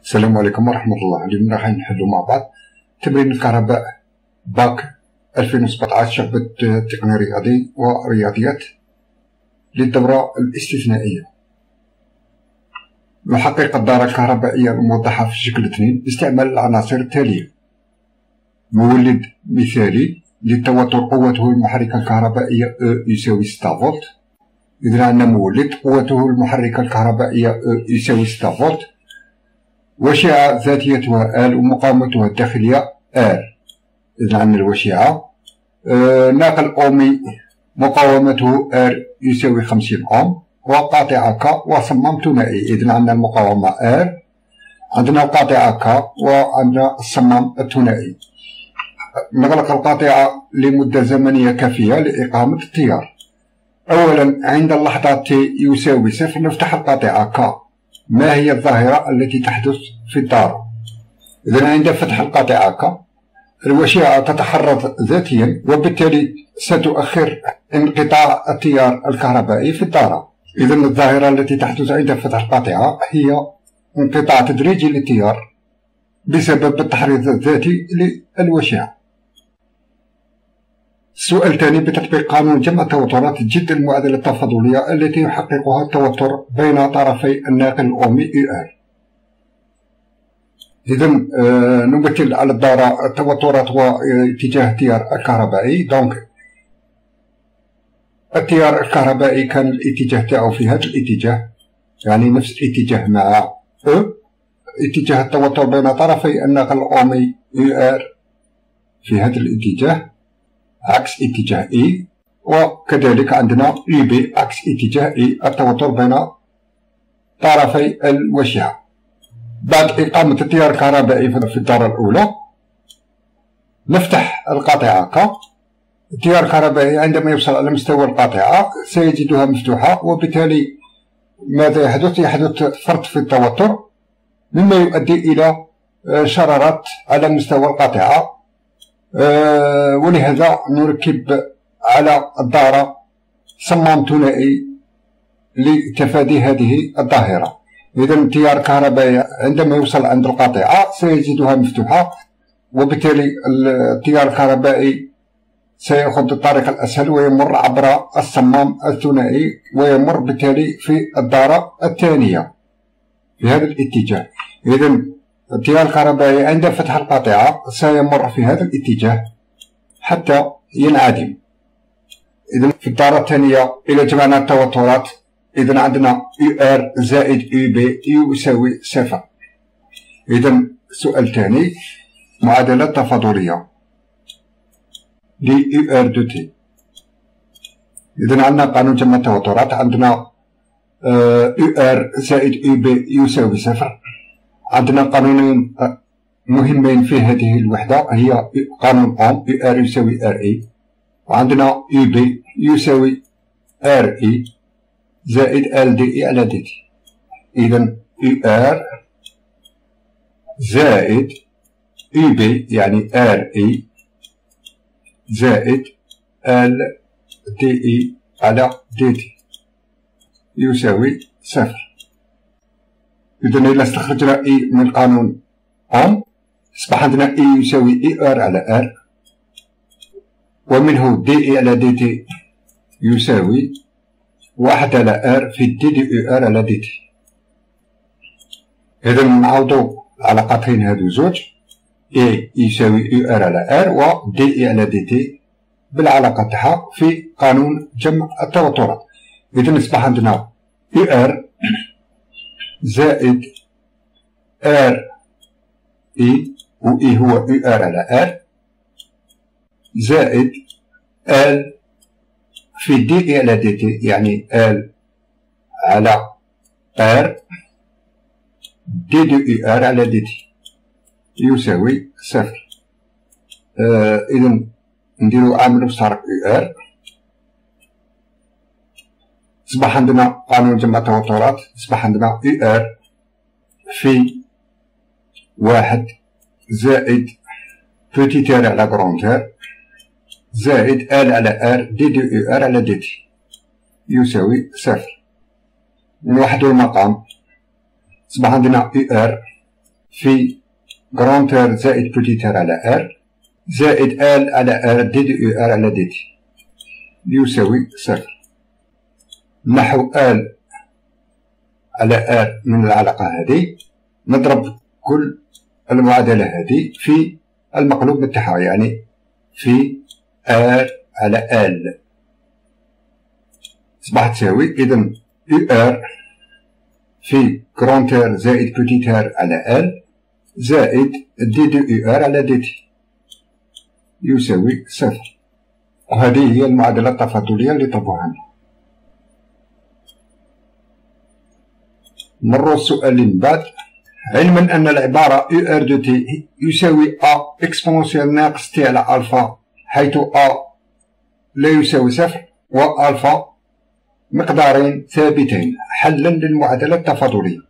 السلام عليكم ورحمة الله. اليوم راح نحلو مع بعض تمرين الكهرباء باك 2017 شعبة التقنية الرياضي ورياضيات للدورة الاستثنائية. نحقق الدارة الكهربائية الموضحة في شكل 2 باستعمال العناصر التالية: مولد مثالي للتوتر قوته المحركة الكهربائية E يساوي 6 فولت. إذن عندنا مولد قوته المحركة الكهربائية E يساوي 6 فولت، وشعة ذاتيتها L ومقاومتها الداخلية R. إذن عندنا الوشعة ناقل أومي مقاومته R يساوي 50 أوم، وقاطعة K وصمام ثنائي. إذن عندنا المقاومة R، عندنا القاطعة K، وعندنا الصمام الثنائي. نغلق القاطعة لمدة زمنية كافية لإقامة التيار. أولا عند اللحظة T يساوي 0 نفتح القاطعة K. ما هي الظاهرة التي تحدث في الدارة؟ إذن عند فتح القاطعة K الوشعة تتحرك ذاتيا، وبالتالي ستؤخر انقطاع التيار الكهربائي في الدارة. إذن الظاهرة التي تحدث عند فتح القاطعة هي انقطاع تدريجي للتيار بسبب التحريض الذاتي للوشعة. السؤال الثاني: بتطبيق قانون جمع التوترات جد المعادلة التفاضلية التي يحققها التوتر بين طرفي الناقل الأومي ER. إذن نمثل على الدارة التوترات واتجاه التيار الكهربائي. دونك التيار الكهربائي كان الاتجاه تاعو في هذا الاتجاه، يعني نفس الاتجاه مع E. اتجاه التوتر بين طرفي الناقل الأومي ER في هذا الاتجاه عكس اتجاه E، وكذلك عندنا EB عكس اتجاه E، التوتر بين طرفي الوشعة. بعد إقامة التيار الكهربائي في الدارة الأولى نفتح القاطعة K. التيار الكهربائي عندما يوصل على مستوى القاطعة سيجدها مفتوحة، وبالتالي ماذا يحدث؟ يحدث فرط في التوتر مما يؤدي إلى شرارات على مستوى القاطعة، ولهذا نركب على الدارة صمام ثنائي لتفادي هذه الظاهرة. إذن التيار الكهربائي عندما يوصل عند القاطعة سيجدها مفتوحة، وبالتالي التيار الكهربائي سيأخذ الطريق الأسهل ويمر عبر الصمام الثنائي ويمر بالتالي في الدارة الثانية في هذا الاتجاه. إذن التيار الكهربائي عند فتح القاطعة سيمر في هذا الاتجاه حتى ينعدم. إذن في الدارة الثانية إلى جمعنا التوترات، إذن عندنا ER زائد EB يساوي 0. إذن السؤال الثاني: معادلة تفاضلية ل ER دو T. إذن عندنا قانون جمع التوترات، عندنا ER زائد EB يساوي 0. عندنا قانونين مهمين في هذه الوحدة، هي قانون أوم ER يساوي RE، وعندنا EB يساوي RE زائد LDE على DT. إذن ER زائد EB يعني RE زائد LDE على DT يساوي 0. إذن إذا استخرجنا E من قانون أوم أصبح عندنا E يساوي ER على R، ومنه DE على DT يساوي 1 على R في DDER على DT. إذن نعوضو العلاقتين هادو زوج، E يساوي ER على R و DE على DT بالعلاقة تاعها في قانون جمع التوترات. إذن أصبح عندنا ER زائد RE، و E هو ER على R، زائد L في DE على DT يعني L على R DDER على DT يساوي 0. إذن نديرو عامل مشترك ER. أصبح عندنا قانون جمع التوترات، أصبح عندنا ER في 1 زائد بوتي تير على كرون تير زائد L على R DDER على DT يساوي 0. نوحدو المقام أصبح عندنا ER في جران تير زائد بوتي تير على ار زائد ال على ار دي دي او ار على دي تي يساوي صفر. نحو ال على ار من العلاقة هذه نضرب كل المعادلة هذه في المقلوب بتاعها، يعني في ار على ال أصبحت تساوي إذا يو ار في جران تير زائد بوتي تير على ال زائد دي دي يو ار على دي تي يساوي صفر. وهذه هي المعادلة التفاضلية اللي طلبوها لنا. نمروا السؤال اللي من بعد. علما أن العبارة يو ار دو تي يساوي أ إكسبونسيال ناقص تي على ألفا، حيث أ لا يساوي صفر وألفا مقدارين ثابتين، حلا للمعادلة التفاضلية.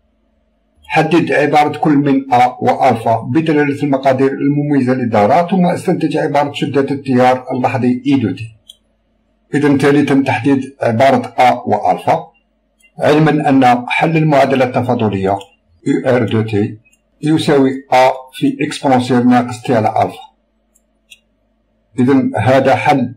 حدد عبارة كل من أ وألفا بدلالة المقادير المميزة للدورة، ثم استنتج عبارة شدة التيار اللحظي إي دو تي. إذا تالي تم تحديد عبارة أ وألفا، علما أن حل المعادلة التفاضلية يو ار دو تي يساوي أ في إكسبونسيال ناقص تي على ألفا. إذا هذا حل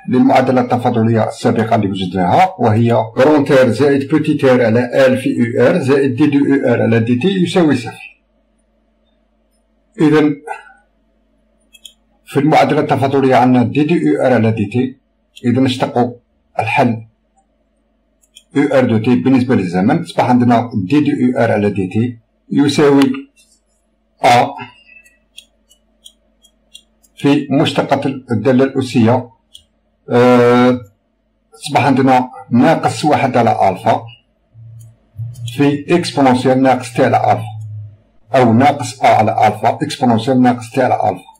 للمعادلة التفاضلية السابقة اللي وجدناها، وهي جران تير زائد بوتي تير على ال في يو ار زائد دي دي يو ار على دي تي يساوي صفر. إذا في المعادلة التفاضلية عندنا دي دي يو ار على دي تي. إذا نشتقوا الحل يو ار دو تي بالنسبة للزمن، أصبح عندنا دي دي يو ار على دي تي يساوي أ في مشتقة الدالة الأسية، أصبح عندنا ناقص واحد على ألفا في إكسبونسيال ناقص تي على ألفا، أو ناقص أ على ألفا إكسبونسيال ناقص تي على ألفا.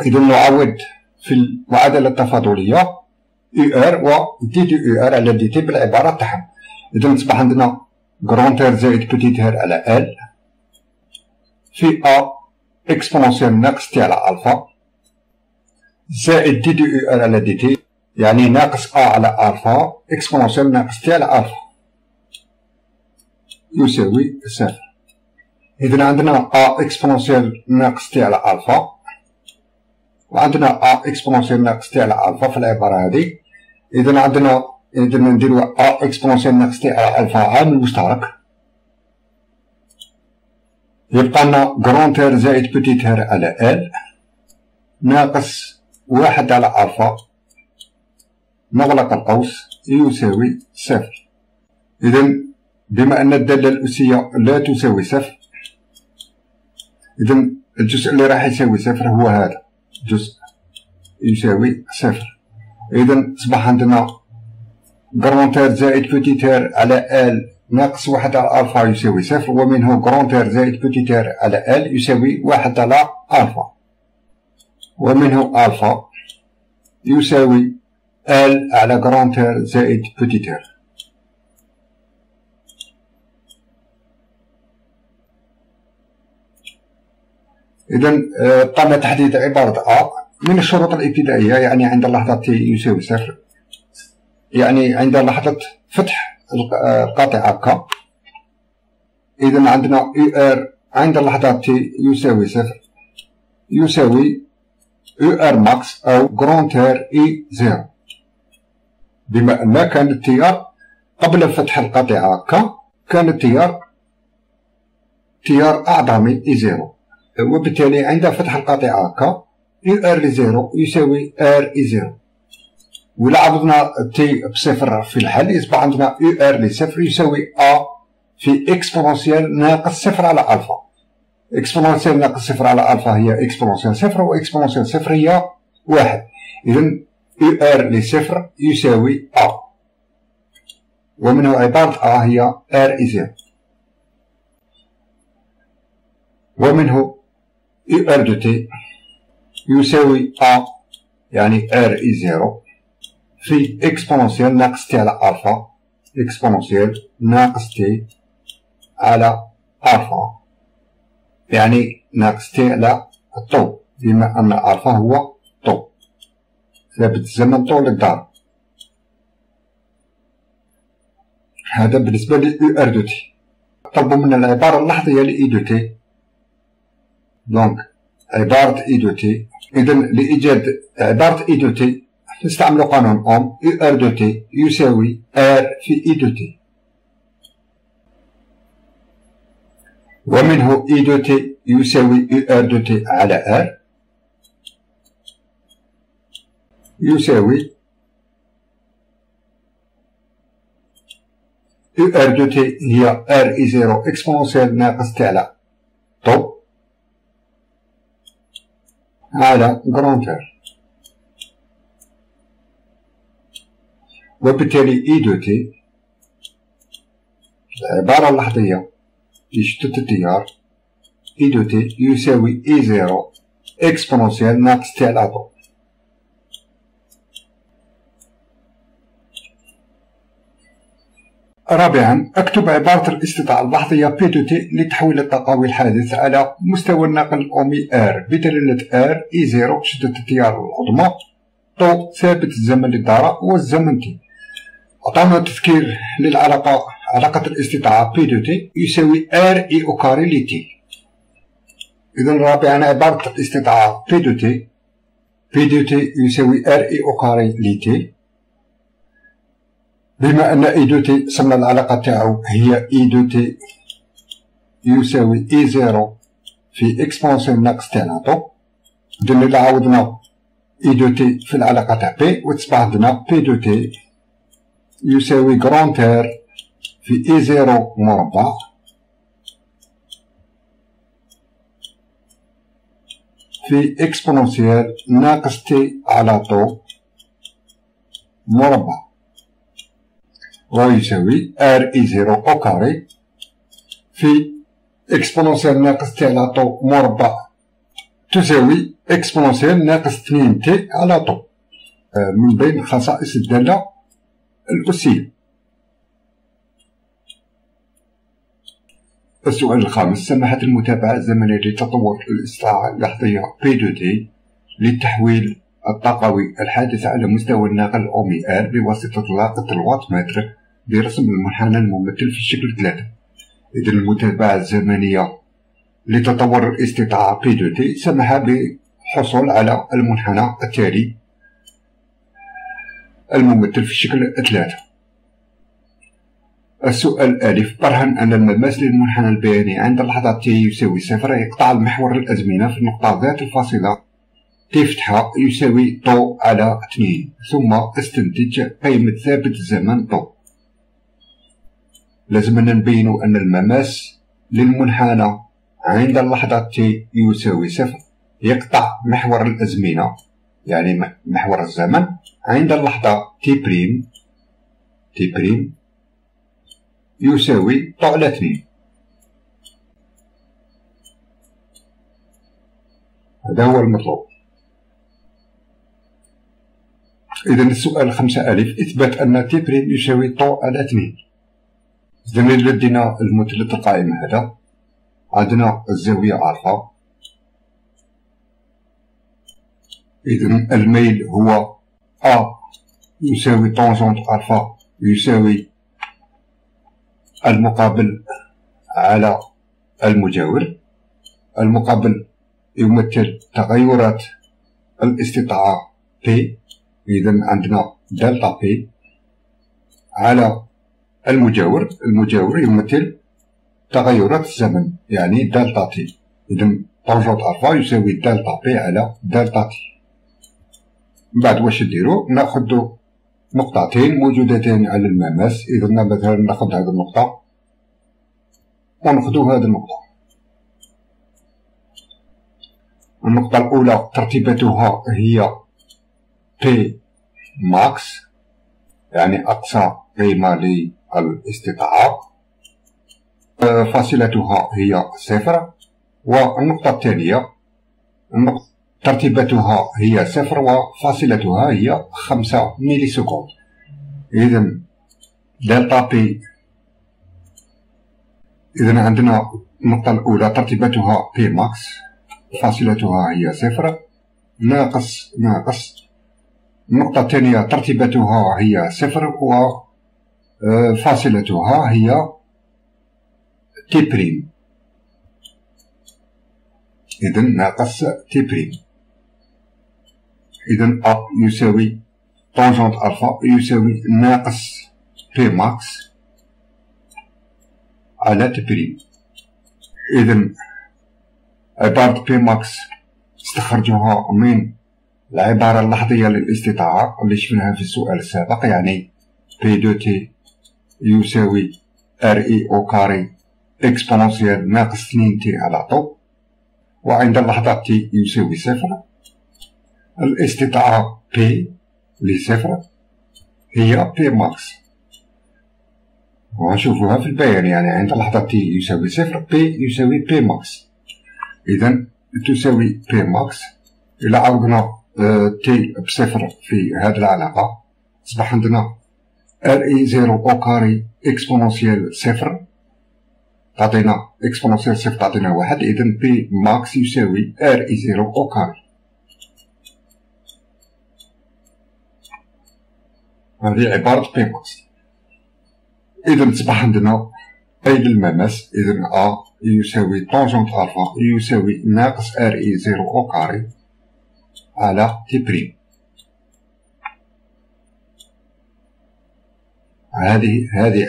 إذا نعوض في المعادلة التفاضلية يو ار و دي دي يو ار على دي تي بالعبارة تاعهم. إذا أصبح عندنا جران تير زائد بوتي تير على ال في أ إكسبونسيال ناقص تي على ألفا زائد دي دي يو ار على دي تي، يعني ناقص أ على ألفا إكسبونسيال ناقص تي على ألفا يساوي صفر. إذا عندنا أ إكسبونسيال ناقص تي على ألفا وعندنا أ إكسبونسيال ناقص تي على ألفا في العبارة هذه. إذا عندنا نديرو أ إكسبونسيال ناقص تي على ألفا عامل مشترك، يبقى لنا جران تير زائد بوتي تير على ال ناقص واحد على ألفا نغلق القوس يساوي صفر. إذا بما أن الدالة الأسية لا تساوي صفر، إذا الجزء اللي راح يساوي صفر هو هذا جزء يساوي صفر. إذا أصبح عندنا جران تير زائد بوتي تير على ال ناقص واحد على ألفا يساوي صفر، ومنه جران تير زائد بوتي تير على ال يساوي واحد على ألفا، ومنه ألفا يساوي ال على جران تير زائد بوتي تير. إذا تم تحديد عبارة أ من الشروط الابتدائية، يعني عند لحظة تي يساوي صفر، يعني عند لحظة فتح القاطعة ك. إذا عندنا يو ار عند لحظة تي يساوي صفر يساوي يو ار ماكس أو جران تير إي زيرو، بما أن كان التيار قبل فتح القاطعة ك كان التيار أعظم من إي زيرو، وبالتالي عند فتح القاطعة ك يو ار لزيرو يساوي ار إي زيرو. وإلا عوضنا تي بصفر في الحل يصبح عندنا يو ار لصفر يساوي أ في إكسبونسيال ناقص صفر على ألفا. إكسبونسيال ناقص صفر على ألفا هي إكسبونسيال صفر، وإكسبونسيال صفر هي واحد. إذا يو ار لصفر يساوي أ، ومنه عبارة أ هي ار إي زيرو، ومنه يو ار دو تي يساوي أ يعني ار إي زيرو في إكسبونسيال ناقص تي على ألفا إكسبونسيال ناقص تي على ألفا، يعني ناقص تي على الطو، بما أن ألفا هو طو ثابت الزمن طول الدار. هذا بالنسبة ل يو ار دو تي. طلبوا منا العبارة اللحظية لإي دو تي. دونك عبارة إي دو تي، إذا لإيجاد عبارة إي دو تي نستعملو قانون أوم. يو ار دو تي يساوي ار في إي دو تي، ومنه إي دو تي يساوي يو ار دو تي على ار يساوي يو ار دو تي هي ار اي زيرو اكسبونسيال ناقص تي على طو على جراند ار، وبالتالي اي دو تي العبارة اللحظية لشتت التيار اي دو تي يساوي اي زيرو اكسبونسيال ناقص تي على طو. رابعا اكتب عبارة الاستطاعة اللحظية بي دو تي لتحويل الطاقوي الحادث على مستوى الناقل الأومي ار بدلالة ار اي زيرو شدة التيار العظمى طو ثابت الزمن للدارة والزمن تي. أعطانا تذكير للعلاقة، علاقة الاستطاعة بي دو تي يساوي ار اي او كاري لي تي. إذا رابعا عبارة الاستطاعة بي دو تي يساوي ار اي او كاري لي تي. بما أن اي دو تي صرنا العلاقة تاعو هي اي دو تي يساوي اي زيرو في اكسبونسيون ناقص تي على طو، إذن إلا عوضنا اي دو تي في العلاقة تاع بي وتصبح عندنا بي دو تي يساوي جراند ار في اي زيرو مربع في اكسبونسيال ناقص تي على طو مربع، ويساوي ار اي زيرو او كاري في اكسبونسيال ناقص تي على طو مربع تساوي اكسبونسيال ناقص 2 تي على طو، من بين خصائص الدالة الأسية. السؤال الخامس: سمحت المتابعة الزمنية لتطور الاستطاعة اللحظية بي دو تي لتحويل الطاقوي الحادث على مستوى الناقل الأومي ار بواسطة لاقط الوات متر برسم المنحنى الممثل في الشكل 3. إذن المتابعة الزمنية لتطور الاستطاعة بي دو تي سمح بالحصول على المنحنى التالي الممثل في الشكل 3. السؤال ألف: برهن أن المماس للمنحنى البياني عند اللحظة تي يساوي 0 يقطع المحور الأزمنة في النقطة ذات الفاصلة تي فتحة يساوي طو على 2، ثم استنتج قيمة ثابت الزمن طو. لازمنا نبينو أن المماس للمنحنى عند اللحظة تي يساوي 0 يقطع محور الأزمنة يعني محور الزمن عند اللحظة تي بريم يساوي طو على 2. هذا هو المطلوب. إذا السؤال 5 ألف: اثبت أن تي بريم يساوي طو على 2. إذا لدينا المثلث القائم هذا، عندنا الزاوية ألفا، إذا الميل هو أ يساوي طونجونت ألفا يساوي المقابل على المجاور. المقابل يمثل تغيرات الاستطاعة بي، إذا عندنا دلتا بي على المجاور. المجاور يمثل تغيرات الزمن يعني دلتا تي، إذا طونجونت ألفا يساوي دلتا بي على دلتا تي. من بعد واش نديرو؟ ناخدو نقطتين موجودتين على المماس، إذا مثلا ناخد هذه النقطة وناخدو هذه النقطة. النقطة الأولى ترتيبتها هي بي ماكس يعني أقصى قيمة للاستطاعة، فاصلتها هي 0. والنقطة الثانية ترتيبتها هي 0 وفاصلتها هي 5 ميلي سكوند. إذا دلتا بي، إذا عندنا النقطة الأولى ترتيبتها بي ماكس فاصلتها هي 0 ناقص النقطة الثانية ترتيبتها هي 0 وفاصلتها هي تي بريم. إذا ناقص تي بريم. إذا أ يساوي طونجونت ألفا يساوي ناقص بي ماكس على تي بريم. إذا عبارة بي ماكس استخرجوها من العبارة اللحظية للاستطاعة اللي شفناها في السؤال السابق، يعني بي دو تي يساوي ار اي او كاري اكسبونونسيال ناقص 2 تي على طو، وعند اللحظة تي يساوي صفر الاستطاعة بي لصفر هي بي ماكس، وهنشوفوها في البيان، يعني عند اللحظة تي يساوي صفر بي يساوي بي ماكس. إذا تساوي بي ماكس. إلا عوضنا تي بصفر في هذه العلاقة أصبح عندنا ار اي زيرو او كاري اكسبونونسيال صفر تعطينا اكسبونونسيال صفر تعطينا واحد. إذا بي ماكس يساوي ار اي زيرو او كاري. هذه عبارة بي ماكس. إذا أصبح عندنا أي للمماس. إذا أ يساوي طونجونت ألفا يساوي ناقص ار اي زيرو او كاري على تي بريم. هذه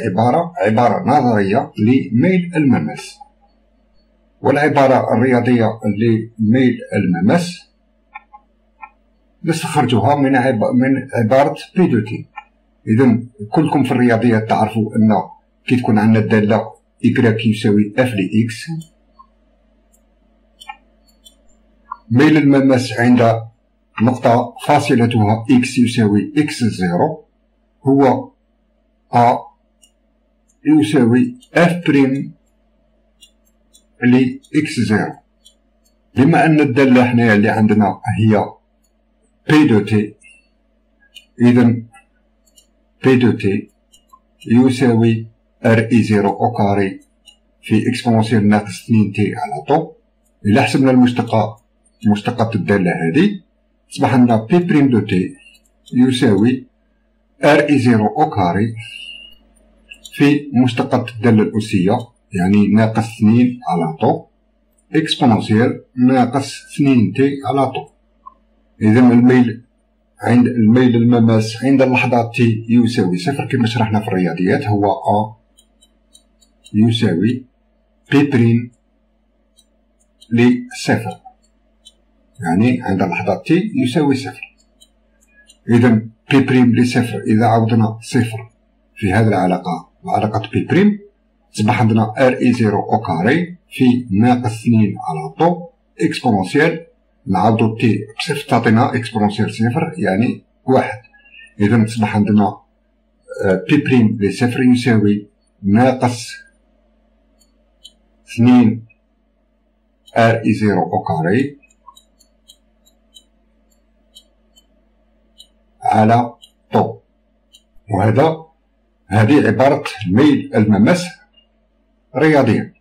عبارة نظرية لميل المماس، والعبارة الرياضية لميل المماس نستخرجها من عبارة بي دو تي. إذا كلكم في الرياضيات تعرفوا أن كي تكون عندنا الدالة إكراك يساوي اف ل إكس، ميل المماس عند نقطة فاصلتها إكس يساوي إكس زيرو هو أ يساوي اف بريم ل إكس زيرو. بما أن الدالة حنايا اللي عندنا هي بي دو تي، إذا بي دو تي يساوي ار اي زيرو او كاري في اكسبونونسيال ناقص 2 تي على طو. إلا حسبنا مشتقات الدالة هذه أصبح عندنا بي بريم دو تي يساوي ار اي زيرو او كاري في مشتقات الدالة الأسية، يعني ناقص 2 على طو اكسبونونسيال ناقص 2 تي على طو. إذا الميل المماس عند اللحظة تي يساوي صفر كما شرحنا في الرياضيات هو أ يساوي بي بريم لصفر، يعني عند اللحظة تي يساوي صفر. إذا بي بريم لصفر إذا عوضنا صفر في هذه العلاقة علاقة بي بريم أصبح عندنا ار اي زيرو او كاري في ناقص 2 على طو اكسبونونسيال نعوضو تي بصفر تعطينا اكسبونونسيال صفر يعني واحد. إذا أصبح عندنا بي بريم لصفر يساوي ناقص 2 ار اي زيرو او كاري على طو. هذه عبارة ميل المماس رياضيا.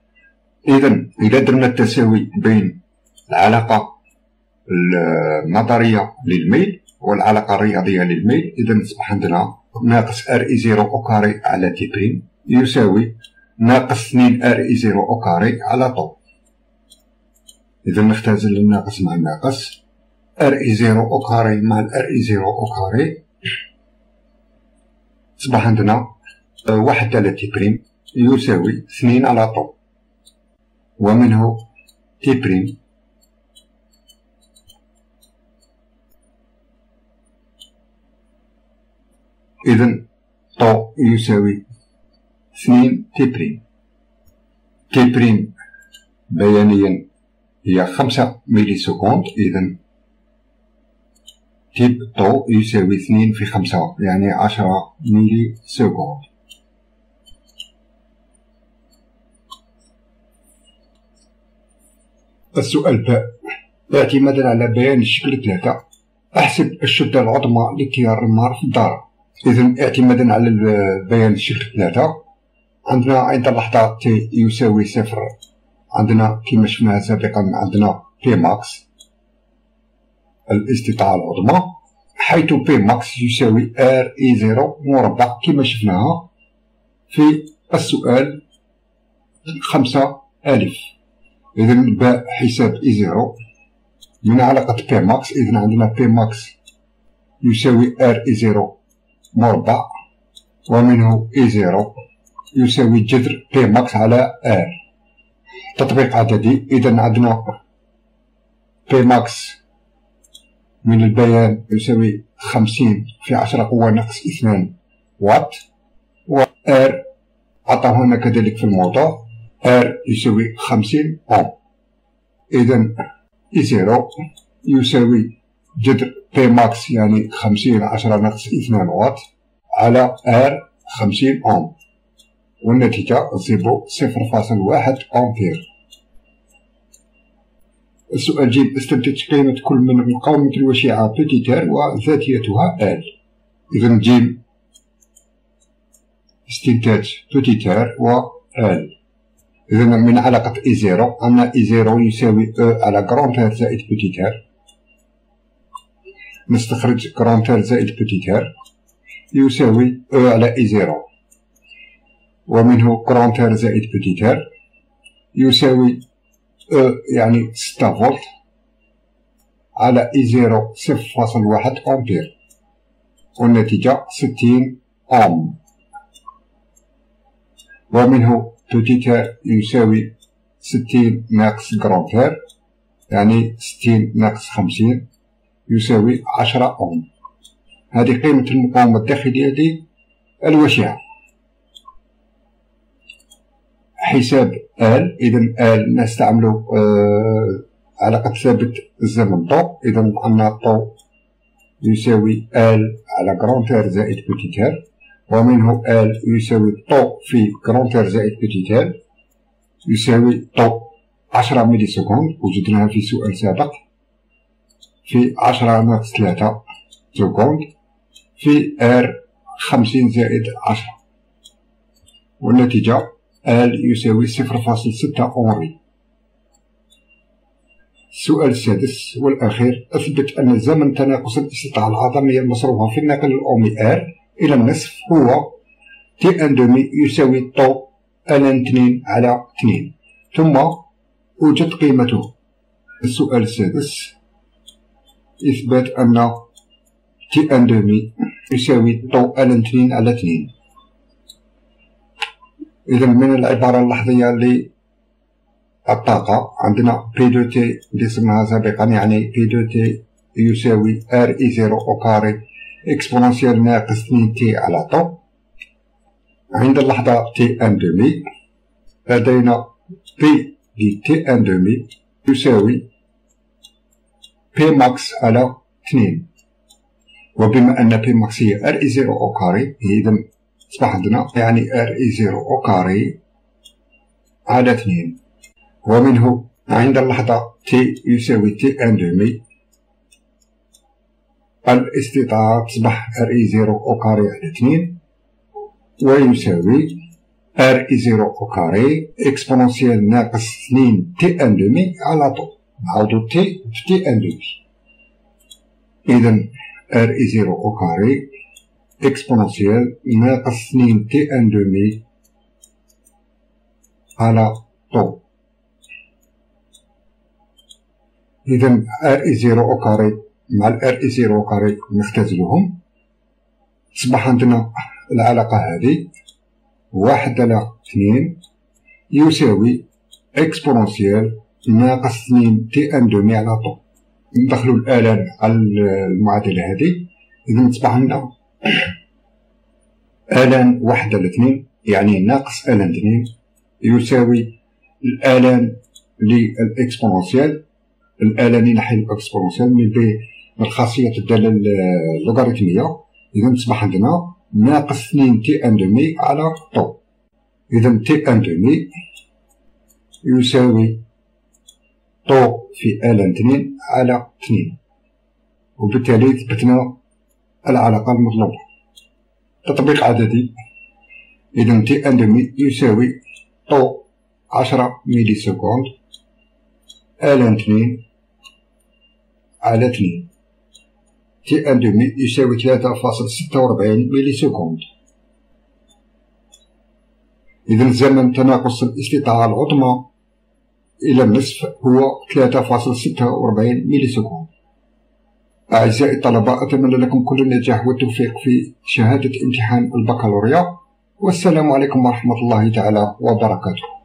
إذا إذا درنا التساوي بين العلاقة النظرية للميل والعلاقة الرياضية للميل، إذا أصبح عندنا ناقص ار اي زيرو او كاري على تي بريم يساوي ناقص 2 ار اي زيرو او كاري على طو. إذا نختزل الناقص مع الناقص، ار اي زيرو او كاري مع الار اي زيرو او كاري، أصبح عندنا واحد على تي بريم يساوي 2 على طو، ومنه تي بريم إذا طو يساوي 2 تي بريم. تي بريم بيانيا هي 5 ميلي سكوند، إذا تي طو يساوي 2 في 5 يعني 10 ميلي سكوند. السؤال باء، اعتمادا على بيان الشكل 3 أحسب الشدة العظمى لتيار النار في الدار. إذا اعتمادا على بيان الشكل 3 عندنا عند اللحظة تي يساوي صفر عندنا كما شفناها سابقا عندنا بي ماكس الاستطاعة العظمى، حيث بي ماكس يساوي ار اي زيرو مربع كما شفناها في السؤال 5000. إذا باء حساب إي زيرو من علاقة بي ماكس. إذا عندنا بي ماكس يساوي ار إي زيرو مربع، ومنه إي زيرو يساوي جذر بي ماكس على ار. تطبيق عددي. إذا عندنا بي ماكس من البيان يساوي 50 في 10 قوة ناقص 2 واط، و ار عطاهولنا كذلك في الموضوع ار يساوي 50 أوم. إذا إي زيرو يساوي جذر بي ماكس يعني 50 10 ناقص 2 واط على ار 50 أوم، والنتيجة 0.1 أمبير. السؤال جيم. استنتج قيمة كل من مقاومة الوشيعة بوتيتار وذاتيتها ال. إذا جيم استنتاج بوتيتار و ال. إذا من علاقة إي زيرو عندنا إي زيرو يساوي أو على كرونتير زائد بوتيتار. نستخرج كرونتير زائد بوتيتار يساوي أو على إي زيرو، ومنه كرونتير زائد بوتيتار يساوي أو يعني 6 فولت على إي زيرو 0.1 أمبير، والنتيجة 60 أوم. ومنه بوتيتار يساوي 60 ناقص كرونتير يعني 60 ناقص 50 يساوي 10 أوم. هذه قيمة المقاومة الداخلية للوشيعة. حساب ال. إذا ال نستعملو علاقة ثابت الزمن طو. إذا عندنا طو يساوي ال على كرونتير زائد بوتيتار، ومنه ال يساوي طو في كرونتير زائد بوتيتار يساوي طو 10 ملي سكوند، وجدناها في سؤال سابق، في 10 ناقص 3 سكوند في ار 50 زائد 10، والنتيجة ال يساوي 0.6 أونري. السؤال السادس والأخير. أثبت أن زمن تناقص الاستطاعة العظمية المصروفة في الناقل الأومي ار إلى النصف هو تي ان دومي يساوي طو الان 2 على 2، ثم أوجد قيمته. السؤال السادس. إثبات أن تي ان دومي يساوي طو الان 2 على 2. إذا من العبارة اللحظية للطاقة عندنا بي دو تي اللي سمناها سابقا، يعني بي دو تي يساوي ار اي زيرو او كاري اكسبوننسيال ناقص 2 تي على طو. عند اللحظة تي ان دومي لدينا بي دي تي ان دومي يساوي بي ماكس على 2، وبما أن بي ماكس هي ار اي زيرو او كاري إذا أصبح عندنا يعني ار اي زيرو او كاري على 2، ومنه عند اللحظة تي يساوي تي ان دومي الاستطاعة تصبح ار اي زيرو او كاري على 2 ويساوي ار اي زيرو او كاري اكسبوننسيال ناقص 2 تي ان دومي على طو. نعوضو تي في تي ان دومي. إذا ار اي زيرو او كاري اكسبوننسيال ناقص 2 تي ان دومي على طو. إذا ار اي زيرو او كاري مع الار اي زيرو او كاري نختزلهم، تصبح عندنا العلاقة هذه 1 على 2 يساوي اكسبوننسيال ناقص 2 تي ان دومي على طو. ندخلو الآلان على المعادلة هذه. إذا تصبح عندنا آلان 1 على 2 يعني ناقص آلان 2 يساوي الآلان للإكسبوننسيال، الآلان نحي الإكسبوننسيال من الخاصية الدالة اللوغاريتمية. إذا تصبح عندنا ناقص 2 تي ان دومي على طو. إذا تي ان دومي يساوي طو في آلان 2 على 2، وبالتالي ثبتنا العلاقة المطلوبة. تطبيق عددي. إذا تي ان دومي يساوي طو 10 ملي سكوند آلان 2 على 2. تي ان دومي يساوي 3.46 ملي سكوند. إذا زمن تناقص الاستطاعة العظمى إلى النصف هو 3.46 ملي سكوند. أعزائي الطلبة، أتمنى لكم كل النجاح والتوفيق في شهادة امتحان البكالوريا، والسلام عليكم ورحمة الله تعالى وبركاته.